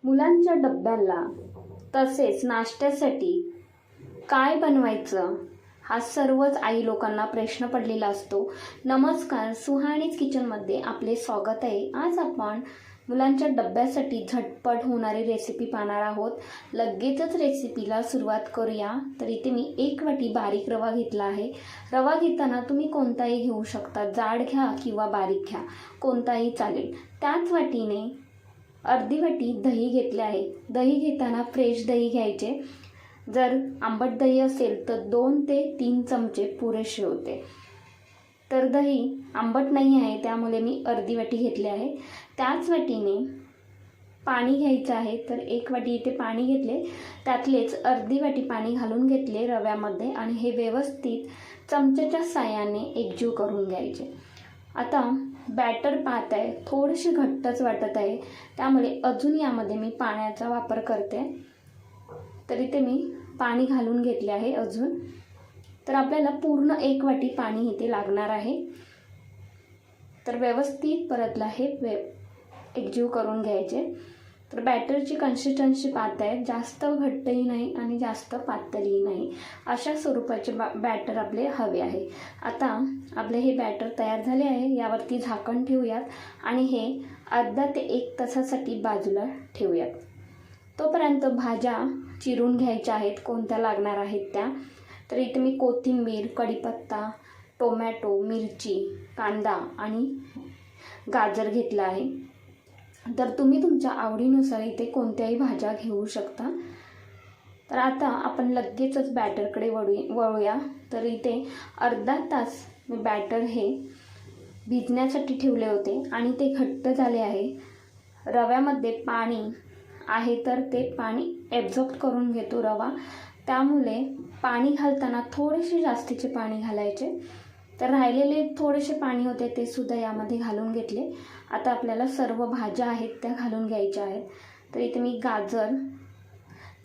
मुलांच्या डब्याला तसेच नाश्त्यासाठी काय बनवायचं हा सर्वच आई लोकांना प्रश्न पडलेला असतो. नमस्कार, सुहाणीज किचनमध्ये आपले स्वागत आहे. आज आपण मुलांच्या डब्यासाठी झटपट होणारी रेसिपी पाहणार आहोत. लगेचच रेसिपीला सुरुवात करूया. तर इथे मी 1 वाटी बारीक रवा घेतला आहे. रवा घेताना तुम्ही कोणताही घेऊ शकता, जाड घ्या किंवा बारीक घ्या, कोणताही चालेल. त्याच वाटीने अर्धी वाटी दही घेतले आहे. दही घेताना फ्रेश दही घ्यायचे. जर आंबट दही असेल तर 2 ते 3 चमचे पुरेसे होते. तर दही आंबट नाही आहे त्यामुळे मी अर्धी वाटी घेतले आहे. त्याच वाटीने पाणी घ्यायचं आहे. तर 1 वाटी इथे पाणी घेतले, त्यातलेच अर्धी वाटी पाणी घालून घेतले रव्यामध्ये आणि हे व्यवस्थित चमच्याच्या साहाय्याने एकजीव करून घ्यायचे. आता बॅटर पाहत आहे, थोडेसे घट्टच वाटत आहे, त्यामुळे अजून यामध्ये मी पाण्याचा वापर करते. तर इथे मी पाणी घालून घेतले आहे अजून. तर आपल्याला पूर्ण 1 वाटी पाणी इथे लागणार आहे. तर व्यवस्थित परतला हे एकजीव करून घ्यायचे. तर बॅटरची कन्सिस्टन्सी पाहताय, जास्त घट्टही नाही आणि जास्त पातळही नाही, अशा स्वरूपाचे बॅटर आपले हवे आहे. आता आपले हे बॅटर तयार झाले आहे. यावरती झाकण ठेवूयात आणि हे अर्धा ते 1 तासासाठी बाजूला ठेवूयात. तोपर्यंत भाज्या चिरून घ्यायच्या आहेत, कोणत्या लागणार आहेत त्या. तर इथे मी कोथिंबीर, कढीपत्ता, टोमॅटो, मिरची, कांदा आणि गाजर घेतला आहे. तर तुम्ही तुमच्या आवडीनुसार इथे कोणत्याही भाज्या घेऊ शकता. तर आता आपण लगेचच बॅटरकडे वळूया. तर इथे अर्धा तास मी बॅटर हे भिजण्यासाठी ठेवले होते आणि ते घट्ट झाले आहे. रव्यामध्ये पाणी आहे तर ते पाणी ॲब्झॉर्ब करून घेतो रवा, त्यामुळे पाणी घालताना थोडेसे जास्तीचे पाणी घालायचे. तर राहिलेले थोडेसे पाणी होते ते सुद्धा यामध्ये घालून घेतले. आता आपल्याला सर्व भाज्या आहेत त्या घालून घ्यायच्या आहेत. तर इथे मी गाजर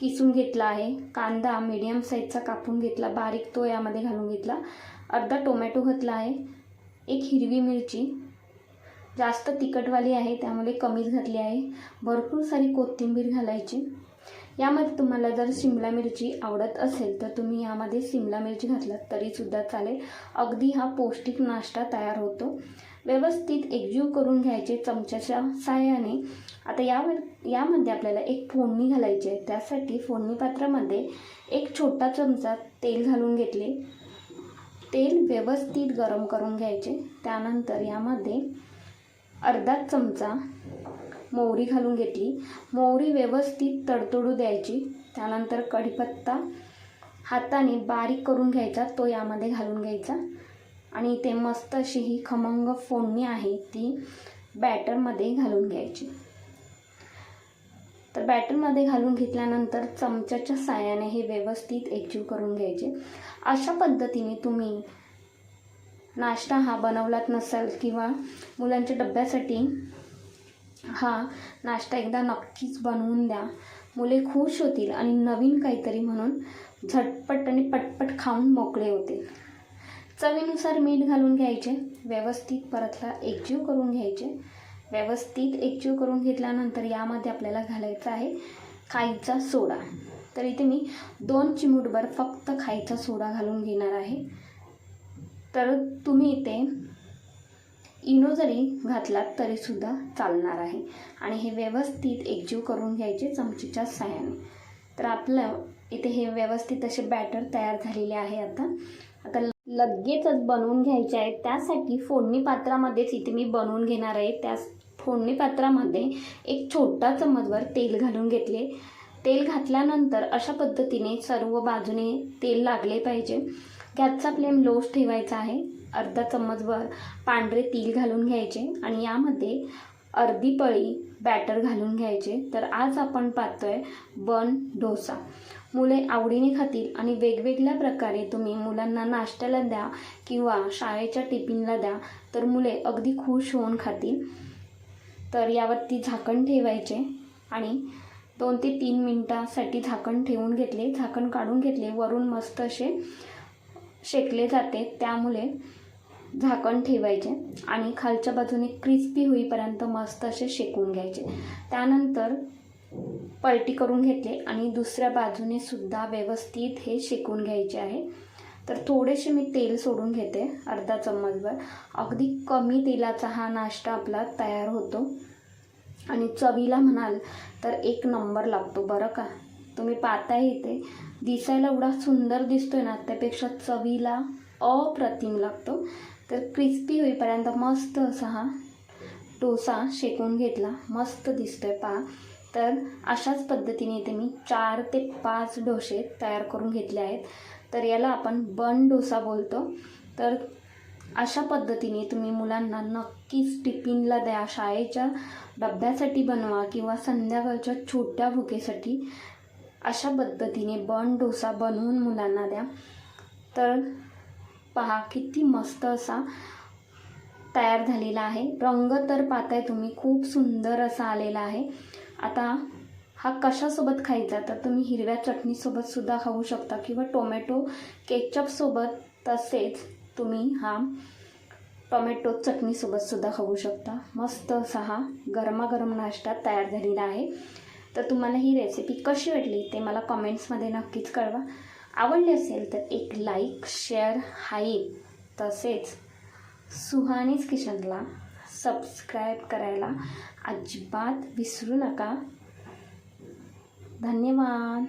किसून घेतला आहे, कांदा मीडियम साईजचा कापून घेतला बारीक, तो यामध्ये घालून घेतला. अर्धा टोमॅटो घातला आहे. 1 हिरवी मिरची, जास्त तिखटवाली आहे त्यामुळे कमीच घातली आहे. भरपूर सारी कोथिंबीर घालायची. यामध्ये तुम्हाला जर शिमला मिरची आवडत असेल तर तुम्ही यामध्ये शिमला मिरची घातलात तरीसुद्धा चालेल. अगदी हा पौष्टिक नाश्ता तयार होतो. व्यवस्थित एकजीव करून घ्यायचे चमच्याच्या साहाय्याने. आता यामध्ये आपल्याला एक फोडणी घालायची आहे. त्यासाठी फोडणी पात्रामध्ये 1 छोटा चमचा तेल घालून घेतले. तेल व्यवस्थित गरम करून घ्यायचे. त्यानंतर यामध्ये अर्धा चमचा मोहरी घालून घेतली. मोहरी व्यवस्थित तडतडू द्यायची. त्यानंतर कढीपत्ता हाताने बारीक करून घ्यायचा, तो यामध्ये घालून घ्यायचा आणि इथे मस्त अशी ही खमंग फोडणी आहे ती बॅटरमध्ये घालून घ्यायची. तर बॅटरमध्ये घालून घेतल्यानंतर चमच्याच्या साहाय्याने हे व्यवस्थित एकजीव करून घ्यायचे. अशा पद्धतीने तुम्ही नाश्ता हा बनवलात नसाल किंवा मुलांच्या डब्यासाठी हा नाश्ता एकदा नक्कीच बनवून द्या. मुले खुश होतील आणि नवीन काहीतरी म्हणून झटपट आणि पटपट खाऊन मोकळे होतील. चवीनुसार मीठ घालून घ्यायचे. व्यवस्थित परतला एकजीव करून घ्यायचे. व्यवस्थित एकजीव करून घेतल्यानंतर यामध्ये आपल्याला घालायचा आहे खायचा सोडा. तर इथे मी 2 चिमूटभर फक्त खायचा सोडा घालून घेणार आहे. तर तुम्ही इथे इनो जरी घातलात तरीसुद्धा चालणार आहे आणि हे व्यवस्थित एकजीव करून घ्यायचे चमचेच्या साहाय्याने. तर आपलं इथे हे व्यवस्थित असे बॅटर तयार झालेले आहे. आता लगेचच बनवून घ्यायचे आहे. त्यासाठी फोडणी पात्रामध्येच इथे मी बनवून घेणार आहे. त्या फोडणी पात्रामध्ये 1 छोटा चमचभर तेल घालून घेतले. तेल घातल्यानंतर अशा पद्धतीने सर्व बाजूने तेल लागले पाहिजे. गॅसचा फ्लेम लोच ठेवायचा आहे. अर्धा चम्मचभर पांढरे तीळ घालून घ्यायचे आणि यामध्ये अर्धी पळी बॅटर घालून घ्यायचे. तर आज आपण पाहतोय बन डोसा. मुले आवडीने खातील आणि वेगवेगळ्या प्रकारे तुम्ही मुलांना नाश्त्याला द्या किंवा शाळेच्या टिफिनला द्या तर मुले अगदी खुश होऊन खातील. तर यावरती झाकण ठेवायचे आणि 2 ते 3 मिनिटांसाठी झाकण ठेवून घेतले. झाकण काढून घेतले. वरून मस्त असे शेकले जाते त्यामुळे झाकण ठेवायचे आणि खालच्या बाजूने क्रिस्पी होईपर्यंत मस्त असे शेकून घ्यायचे. त्यानंतर पलटी करून घेतले आणि दुसऱ्या बाजूने सुद्धा व्यवस्थित हे शेकून घ्यायचे आहे. तर थोडेसे मी तेल सोडून घेते, अर्धा चम्मचभर. अगदी कमी तेलाचा हा नाश्ता आपला तयार होतो आणि चवीला म्हणाल तर एक नंबर लागतो बरं का. तुम्ही पाहताय इथे दिसायला एवढा सुंदर दिसतोय ना, त्यापेक्षा चवीला अप्रतिम लागतो. तर क्रिस्पी होईपर्यंत मस्त असा हा डोसा शेकून घेतला, मस्त दिसतोय पहा. तर अशाच पद्धतीने इथे मी 4 ते 5 डोसे तयार करून घेतले आहेत. तर याला आपण बन डोसा बोलतो. तर अशा पद्धतीने तुम्ही मुलांना नक्कीच टिफिनला द्या, शाळेच्या डब्यासाठी बनवा किंवा संध्याकाळच्या छोट्या भुकेसाठी अशा पद्धतीने बन डोसा बनवून मुलांना द्या. तर पहा किती मस्त असा तयार झालेला आहे. रंग तर पाहताय तुम्ही, खूप सुंदर असा आलेला आहे. आता हा कशासोबत खायचा, तर तुम्ही हिरव्या चटणीसोबत सुद्धा खाऊ शकता किंवा टोमॅटो केचपसोबत, तसेच तुम्ही हा टोमॅटो चटणीसोबत सुद्धा खाऊ शकता. मस्त असा हा गरमागरम नाश्ता तयार झालेला आहे. तर तुम्हाला ही रेसिपी कशी वाटली ते मला कमेंट्समध्ये नक्कीच कळवा. आवडली असेल तर एक लाईक, शेअर, हाईप, तसेच सुहानीज किचनला सबस्क्राईब करायला अजिबात विसरू नका. धन्यवाद.